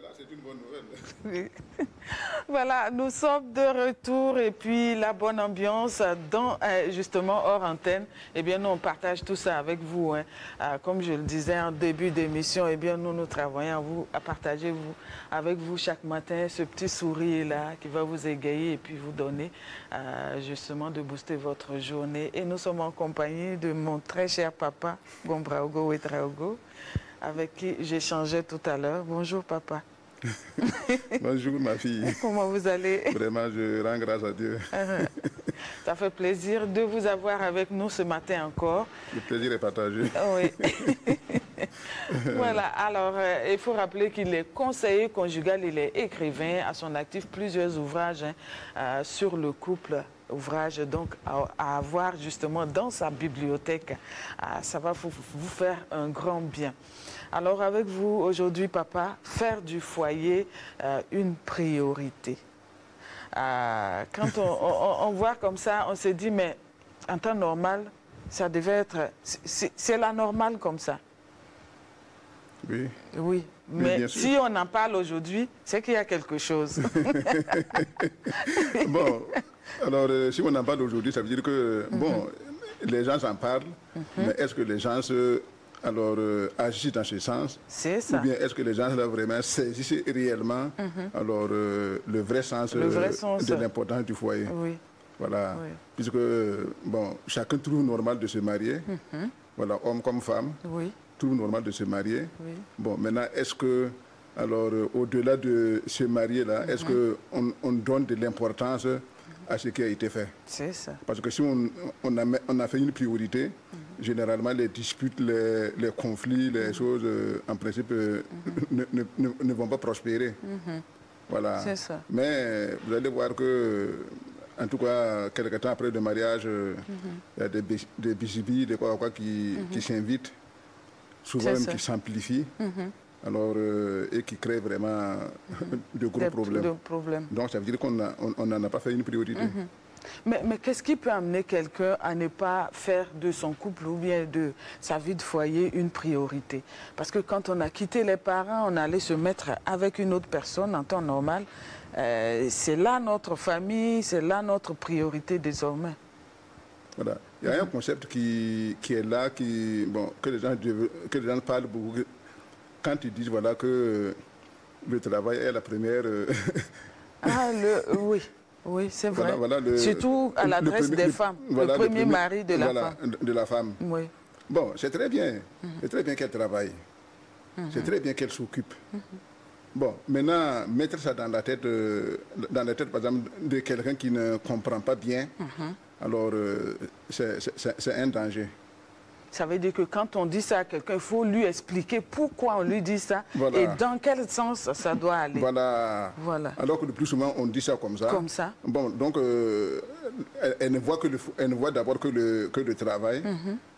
là, c'est une bonne nouvelle. Oui. Voilà, nous sommes de retour et puis la bonne ambiance dans, justement hors antenne. Eh bien, nous, on partage tout ça avec vous. Hein. Comme je le disais en début d'émission, eh bien, nous travaillons à partager avec vous chaque matin ce petit sourire-là qui va vous égayer et puis vous donner justement de booster votre journée. Et nous sommes en compagnie de mon très cher papa, Gombraogo Ouedraogo, avec qui j'échangeais tout à l'heure. Bonjour, papa. Bonjour, ma fille. Comment vous allez? Vraiment, je rends grâce à Dieu. Ça fait plaisir de vous avoir avec nous ce matin encore. Le plaisir est partagé. Oui. Voilà, alors il faut rappeler qu'il est conseiller conjugal, il est écrivain, à son actif plusieurs ouvrages sur le couple. Ouvrage donc à avoir justement dans sa bibliothèque. Ça va vous faire un grand bien. Alors avec vous aujourd'hui, papa, faire du foyer une priorité. Quand on voit comme ça, on se dit, mais en temps normal, ça devait être... C'est la normale comme ça. Oui. Oui, mais si on en parle aujourd'hui, c'est qu'il y a quelque chose. Bon, alors si on en parle aujourd'hui, ça veut dire que, bon, les gens en parlent, mais est-ce que les gens agissent dans ce sens? C'est ça. Ou bien est-ce que les gens là, vraiment saisissent réellement alors, le vrai sens de l'importance du foyer? Oui. Voilà. Oui. Puisque, bon, chacun trouve normal de se marier, voilà, homme comme femme. Oui. Trouve normal de se marier. Oui. Bon, maintenant, est-ce que, alors, au-delà de se marier là, est-ce qu'on donne de l'importance à ce qui a été fait? C'est ça. Parce que si on a fait une priorité, généralement les disputes, les conflits, les choses, en principe, ne vont pas prospérer. Voilà. C'est ça. Mais vous allez voir que, en tout cas, quelques temps après le mariage, il y a des bisibis, des quoi qui s'invitent, souvent même qui s'amplifient. Alors, et qui crée vraiment de gros problèmes. Donc, ça veut dire qu'on n'en a pas fait une priorité. Mais qu'est-ce qui peut amener quelqu'un à ne pas faire de son couple ou bien de sa vie de foyer une priorité? Parce que quand on a quitté les parents, on allait se mettre avec une autre personne en temps normal. C'est là notre famille, c'est là notre priorité désormais. Voilà. Il y a un concept qui est là, que les gens parlent beaucoup. Quand ils disent voilà, que le travail est la première... oui, c'est vrai. Voilà, surtout à l'adresse des femmes, voilà, le premier mari de la femme. De la femme. Oui. Bon, c'est très bien. C'est très bien qu'elle travaille. C'est très bien qu'elle s'occupe. Bon, maintenant, mettre ça dans la tête, par exemple, de quelqu'un qui ne comprend pas bien, alors c'est un danger. Ça veut dire que quand on dit ça à quelqu'un, il faut lui expliquer pourquoi on lui dit ça et dans quel sens ça doit aller. Voilà. Alors que le plus souvent, on dit ça comme ça. Comme ça. Bon, donc, elle ne voit d'abord que le travail.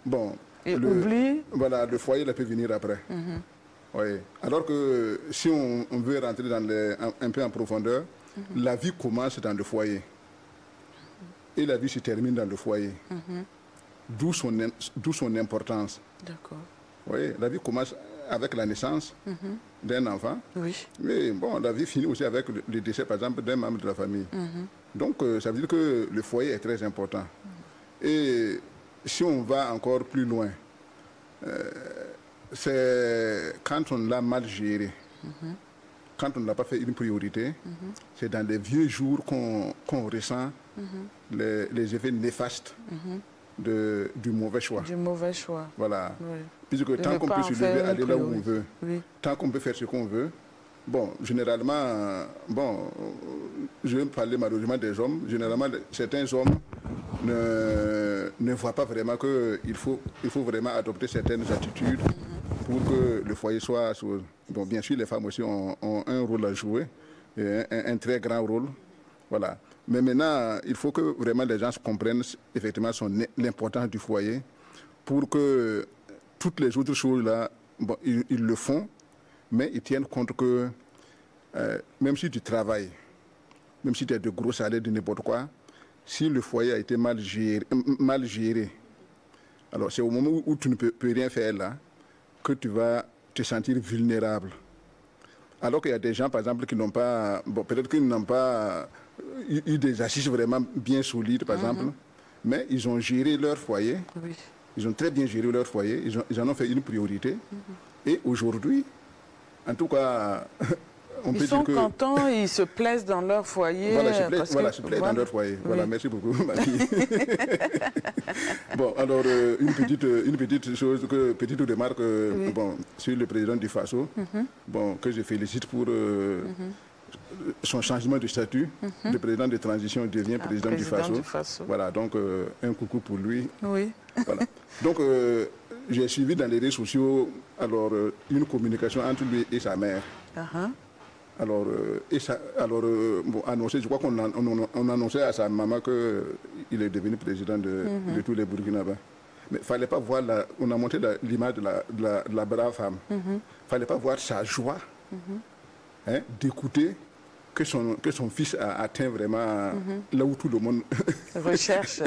Bon. Et oublie. Voilà, le foyer, elle peut venir après. Oui. Alors que si on veut rentrer un peu en profondeur, la vie commence dans le foyer. Et la vie se termine dans le foyer. D'où son importance. D'accord. Oui, la vie commence avec la naissance d'un enfant. Oui. Mais bon, la vie finit aussi avec le décès, par exemple, d'un membre de la famille. Donc, ça veut dire que le foyer est très important. Et si on va encore plus loin, c'est quand on l'a mal géré, quand on n'a pas fait une priorité, c'est dans les vieux jours qu'on ressent les effets néfastes du mauvais choix. Du mauvais choix. Voilà. Oui. Puisque tant qu'on peut se lever, aller là où on veut, tant qu'on peut faire ce qu'on veut, bon, généralement, bon, je vais parler malheureusement des hommes, généralement, certains hommes ne voient pas vraiment qu'il faut vraiment adopter certaines attitudes pour que le foyer soit... Bon, bien sûr, les femmes aussi ont un rôle à jouer, un très grand rôle. Voilà. Mais maintenant, il faut que vraiment les gens comprennent effectivement l'importance du foyer pour que toutes les autres choses-là, bon, ils le font, mais ils tiennent compte que même si tu travailles, même si tu as de gros salaires, de n'importe quoi, si le foyer a été mal géré, alors c'est au moment où tu ne peux rien faire là que tu vas te sentir vulnérable. Alors qu'il y a des gens, par exemple, qui n'ont pas, bon, peut-être qu'ils n'ont pas eu des assises vraiment bien solides, par exemple, mais ils ont géré leur foyer, ils ont très bien géré leur foyer, ils en ont fait une priorité. Et aujourd'hui, en tout cas, on peut dire que... Ils sont contents, ils se plaisent dans leur foyer. Voilà, se plaisent dans leur foyer. Voilà, merci beaucoup, ma fille. Bon, alors, une petite chose, petite remarque bon, sur le président du Faso, bon, que je félicite pour son changement de statut. Le président de transition devient président du Faso. Voilà, donc un coucou pour lui. Oui. Voilà. Donc, j'ai suivi dans les réseaux sociaux alors, une communication entre lui et sa mère. Alors, bon, annoncé, je crois qu'on annonçait à sa maman qu'il est devenu président de tous les Burkinabés. Mais il ne fallait pas voir, on a montré l'image de la brave femme. Il ne fallait pas voir sa joie hein, d'écouter que son fils a atteint vraiment là où tout le monde recherche.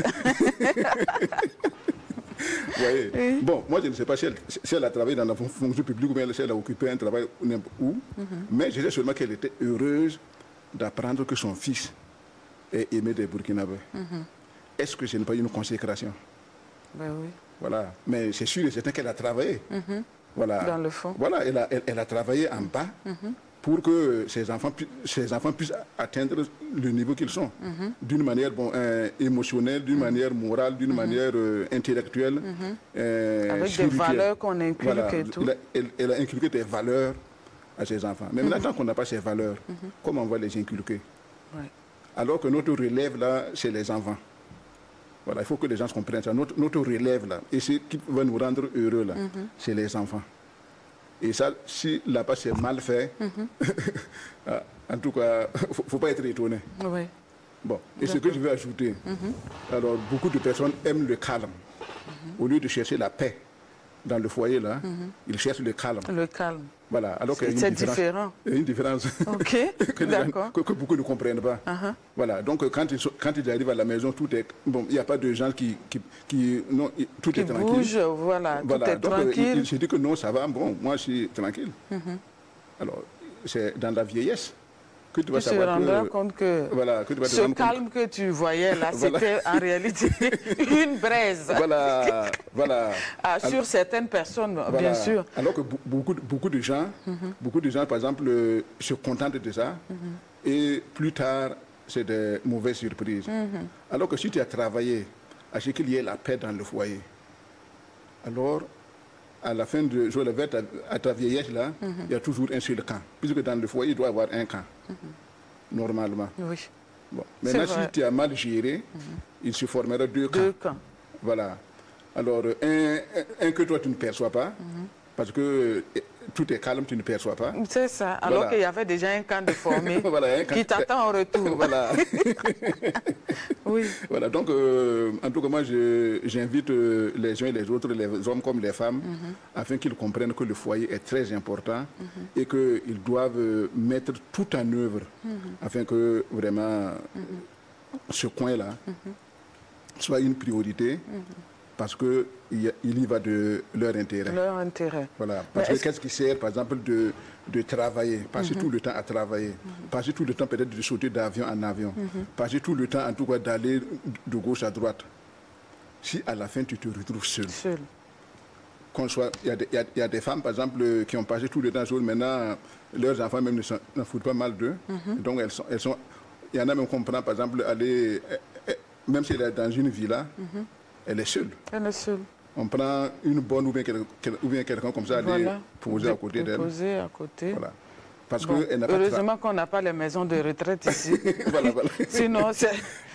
Oui. Bon, moi je ne sais pas si elle a travaillé dans la fonction publique ou bien si elle a occupé un travail n'importe où, mais je sais seulement qu'elle était heureuse d'apprendre que son fils est aimé des Burkinabés. Est-ce que ce n'est pas une consécration? Ben oui. Voilà, mais c'est sûr et certain qu'elle a travaillé. Voilà. Dans le fond. Voilà, elle a travaillé en bas pour que ses enfants puissent atteindre le niveau qu'ils sont, d'une manière bon, émotionnelle, d'une manière morale, d'une manière intellectuelle. Avec des valeurs qu'on inculque voilà, et tout. Elle a inculqué des valeurs à ses enfants. Mais maintenant qu'on n'a pas ces valeurs, comment on va les inculquer? Alors que notre relève, là, c'est les enfants. Voilà, il faut que les gens comprennent ça. Notre relève, là, et ce qui va nous rendre heureux, là, c'est les enfants. Et ça, si là-bas c'est mal fait, en tout cas, il ne faut pas être étonné. Oui. Bon, et ce que je veux ajouter, alors beaucoup de personnes aiment le calme. Au lieu de chercher la paix dans le foyer, là, ils cherchent le calme. Le calme. Voilà, alors qu'il y a différent. Il y a une différence que beaucoup ne comprennent pas. Voilà, donc quand ils arrivent à la maison, tout est bon. Il n'y a pas de gens qui non, tout est tranquille. Bougent, voilà, tout est donc, tranquille. Il se dit que non, ça va. Bon, moi, je suis tranquille. Alors, c'est dans la vieillesse que tu vas savoir compte que, voilà, ce calme que tu voyais là, c'était en réalité une braise. Voilà, voilà. Sur certaines personnes, voilà. bien sûr. Alors que beaucoup de gens, par exemple, se contentent de ça, et plus tard, c'est des mauvaises surprises. Alors que si tu as travaillé à ce qu'il y ait la paix dans le foyer, alors, à la fin de à ta vieillesse, là, il y a toujours un seul camp. Puisque dans le foyer, il doit y avoir un camp, normalement. Oui. Bon. Maintenant, si tu as mal géré, il se formera deux camps. Voilà. Alors, un que toi, tu ne perçois pas, parce que tout est calme, tu ne perçois pas. C'est ça. Alors qu'il y avait déjà un camp de formé voilà, qui t'attend en retour. Voilà. Oui. Voilà, donc, en tout cas, moi, j'invite les uns et les autres, les hommes comme les femmes, afin qu'ils comprennent que le foyer est très important et qu'ils doivent mettre tout en œuvre afin que vraiment ce coin-là soit une priorité. Parce qu'il y va de leur intérêt. Leur intérêt. Voilà. Parce que qu'est-ce qui sert, par exemple, de travailler, passer tout le temps à travailler, passer tout le temps peut-être de sauter d'avion en avion, passer tout le temps en tout cas d'aller de gauche à droite. Si à la fin tu te retrouves seul. Il y a des femmes, par exemple, qui ont passé tout le temps seules, maintenant leurs enfants même ne foutent pas mal d'eux. Donc il y en a même qui comprennent, par exemple, aller, même si elle est dans une villa, elle est seule. Elle est seule. On prend une bonne ou bien quelqu'un comme ça, aller poser à côté d'elle. Poser à côté. Voilà. Parce que elle n'a pas heureusement qu'on n'a pas les maisons de retraite ici. Voilà. Sinon,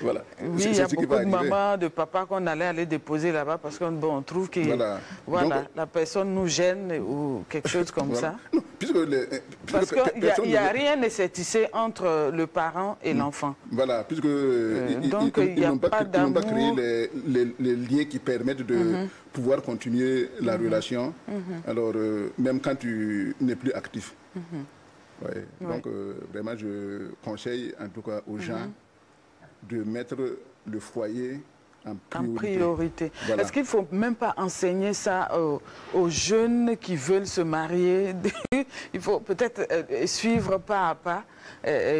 voilà. Oui, il y a beaucoup de mamans, de papas qu'on allait aller déposer là-bas parce qu'on on trouve que la personne nous gêne ou quelque chose comme ça. Non, parce qu'il n'y a rien de tissé entre le parent et l'enfant. Voilà, puisque donc il n'y a pas d'amour. Ils n'ont pas créé les liens qui permettent de pouvoir continuer la relation, alors même quand tu n'es plus actif. Ouais. Donc, vraiment, je conseille en tout cas aux gens de mettre le foyer en priorité. Voilà. Est-ce qu'il ne faut même pas enseigner ça aux jeunes qui veulent se marier? Il faut peut-être suivre pas à pas,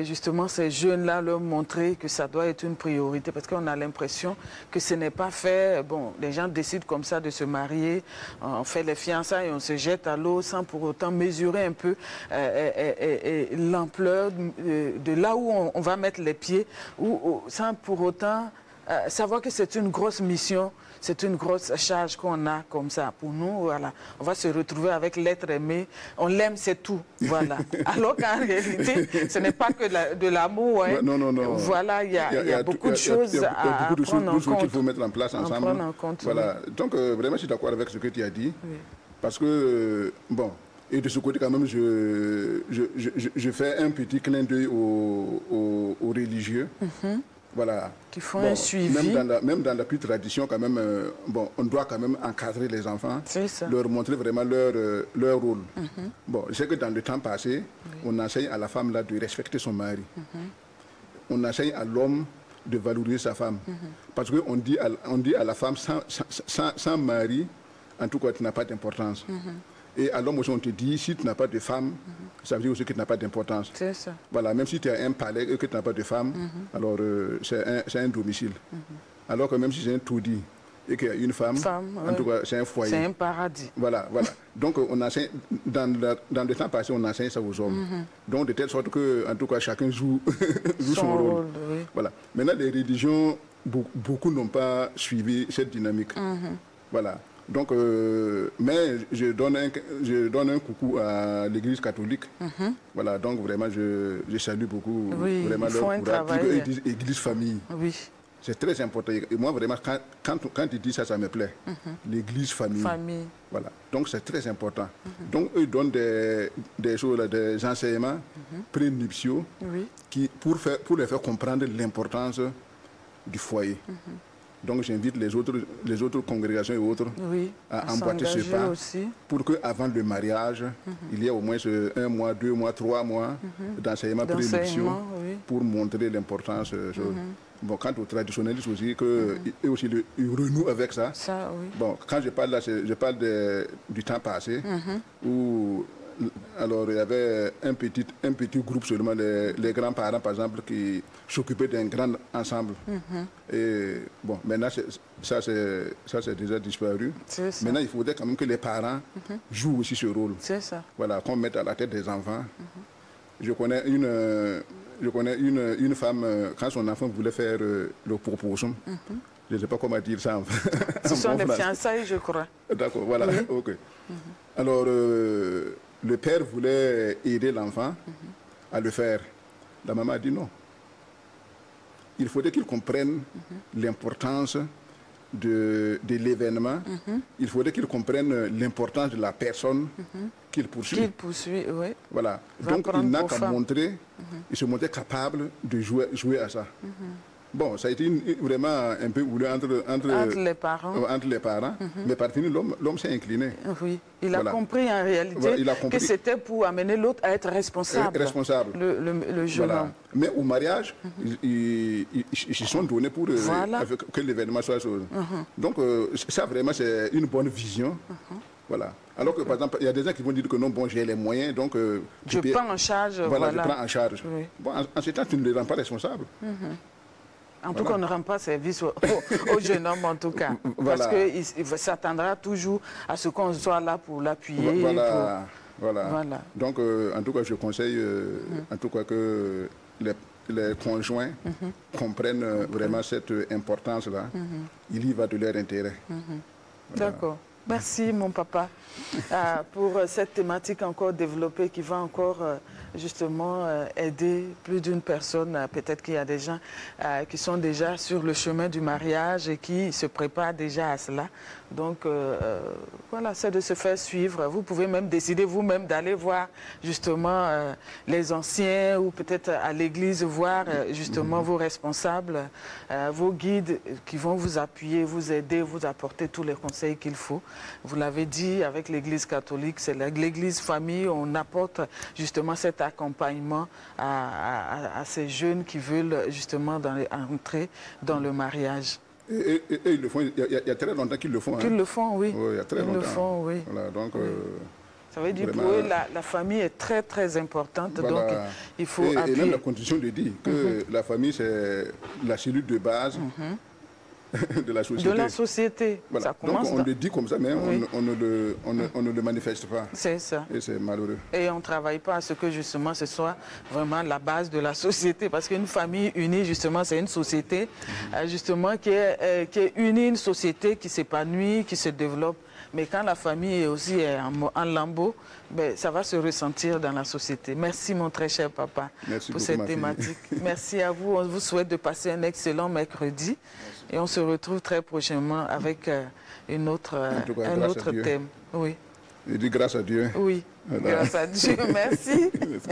justement, ces jeunes-là, leur montrer que ça doit être une priorité, parce qu'on a l'impression que ce n'est pas fait. Bon, les gens décident comme ça de se marier, on fait les fiançailles, on se jette à l'eau sans pour autant mesurer un peu l'ampleur de là où on va mettre les pieds, ou sans pour autant savoir que c'est une grosse mission, c'est une grosse charge qu'on a comme ça. Pour nous, voilà, on va se retrouver avec l'être aimé, on l'aime, c'est tout, voilà. Alors qu'en réalité, ce n'est pas que de l'amour, hein. Non, non, non. Voilà, il y a beaucoup de choses à prendre en compte. qu'il faut mettre en place ensemble. Voilà. Oui. Donc, vraiment, je suis d'accord avec ce que tu as dit, oui. Parce que, bon, et de ce côté, quand même, je fais un petit clin d'œil aux religieux. Voilà. Qui font un suivi. Même dans la plus tradition, quand même, bon, on doit quand même encadrer les enfants, ça. leur montrer vraiment leur rôle. Bon, je sais que dans le temps passé, on enseigne à la femme là de respecter son mari. On enseigne à l'homme de valoriser sa femme. Parce qu'on dit à la femme, sans mari, en tout cas, tu n'as pas d'importance. Et à l'homme aussi, on te dit, si tu n'as pas de femme, ça veut dire aussi que tu n'as pas d'importance. C'est ça. Voilà, même si tu as un palais et que tu n'as pas de femme, alors c'est un domicile. Alors que même si c'est un taudis et qu'il y a une femme, en tout cas, c'est un foyer. C'est un paradis. Voilà, voilà. Donc, on enseigne, dans le temps passé, on enseigne ça aux hommes. Donc, de telle sorte que, en tout cas, chacun joue, son rôle. Oui. Voilà. Maintenant, les religions, beaucoup n'ont pas suivi cette dynamique. Voilà. Donc, mais je donne un coucou à l'Église catholique. Voilà, donc vraiment, je salue beaucoup vraiment leur courage. Église famille. Oui. C'est très important. Et moi, vraiment, quand tu dis ça, ça me plaît. L'Église famille. Voilà. Donc, c'est très important. Donc, eux donnent des choses, là, des enseignements prénuptiaux pour les faire comprendre l'importance du foyer. Donc j'invite les autres congrégations et autres à emboîter ce pas pour qu'avant le mariage, il y ait au moins 1 mois, 2 mois, 3 mois d'enseignement prénuptiaux pour montrer l'importance. Bon, quant aux traditionnalistes aussi, eux aussi ils renouent avec ça. Bon, quand je parle là, je parle du temps passé où alors il y avait un petit groupe seulement, les grands-parents par exemple, qui s'occupaient d'un grand ensemble. Et bon, maintenant ça c'est déjà disparu. Maintenant il faudrait quand même que les parents jouent aussi ce rôle. Voilà, qu'on mette à la tête des enfants. Je connais une femme, quand son enfant voulait faire le proposition, je ne sais pas comment dire ça en français. Ce sont des fiançailles, je crois. D'accord, voilà, ok. Alors, le père voulait aider l'enfant à le faire. La maman a dit non. Il faudrait qu'il comprenne l'importance de l'événement. Il faudrait qu'il comprenne l'importance de la personne qu'il poursuit. Voilà. Donc, il n'a qu'à montrer, il se montrait capable de jouer à ça. Bon, ça a été vraiment un peu houleux entre les parents. Mais par fini, l'homme s'est incliné. Oui, il a compris en réalité que c'était pour amener l'autre à être responsable. Le jeune homme. Mais au mariage, ils se sont donnés pour que l'événement soit chose. Donc, ça vraiment, c'est une bonne vision. Voilà. Alors que, par exemple, il y a des gens qui vont dire que non, bon, j'ai les moyens, donc... je prends en charge. Voilà, je prends en charge. Bon, en ce temps, tu ne les rends pas responsables. En tout cas, on ne rend pas service au jeune homme, en tout cas. Parce qu'il s'attendra toujours à ce qu'on soit là pour l'appuyer. Voilà. Donc, en tout cas, je conseille en tout cas que les conjoints comprennent vraiment cette importance-là. Il y va de leur intérêt. D'accord. Merci, mon papa, pour cette thématique encore développée qui va encore justement aider plus d'une personne. Peut-être qu'il y a des gens qui sont déjà sur le chemin du mariage et qui se préparent déjà à cela. Donc, voilà, c'est de se faire suivre. Vous pouvez même décider vous-même d'aller voir justement les anciens ou peut-être à l'église voir justement vos responsables, vos guides qui vont vous appuyer, vous aider, vous apporter tous les conseils qu'il faut. Vous l'avez dit, avec l'église catholique, c'est l'église famille, on apporte justement cet accompagnement à ces jeunes qui veulent justement entrer dans le mariage. Et ils le font, il y a très longtemps qu'ils le font. Qu'ils le font, oui. Oui, il y a très longtemps. Ils le font, oui. Voilà, donc... Oui. Ça veut dire pour eux, la famille est très, très importante. Voilà. Donc, il faut appuyer. Et même la constitution le dit, que la famille, c'est la cellule de base de la société. De la société. Voilà. Ça commence donc, on le dit comme ça, mais on ne le manifeste pas. C'est ça. Et c'est malheureux. Et on ne travaille pas à ce que, justement, ce soit vraiment la base de la société. Parce qu'une famille unie, justement, c'est une société, justement, qui est unie, une société qui s'épanouit, qui se développe. Mais quand la famille est aussi en lambeaux, ben, ça va se ressentir dans la société. Merci, mon très cher papa, pour cette thématique. Merci à vous. On vous souhaite de passer un excellent mercredi. Merci. Et on se retrouve très prochainement avec un autre thème. Oui. Je dis grâce à Dieu. Oui, voilà. Grâce à Dieu. Merci. Merci.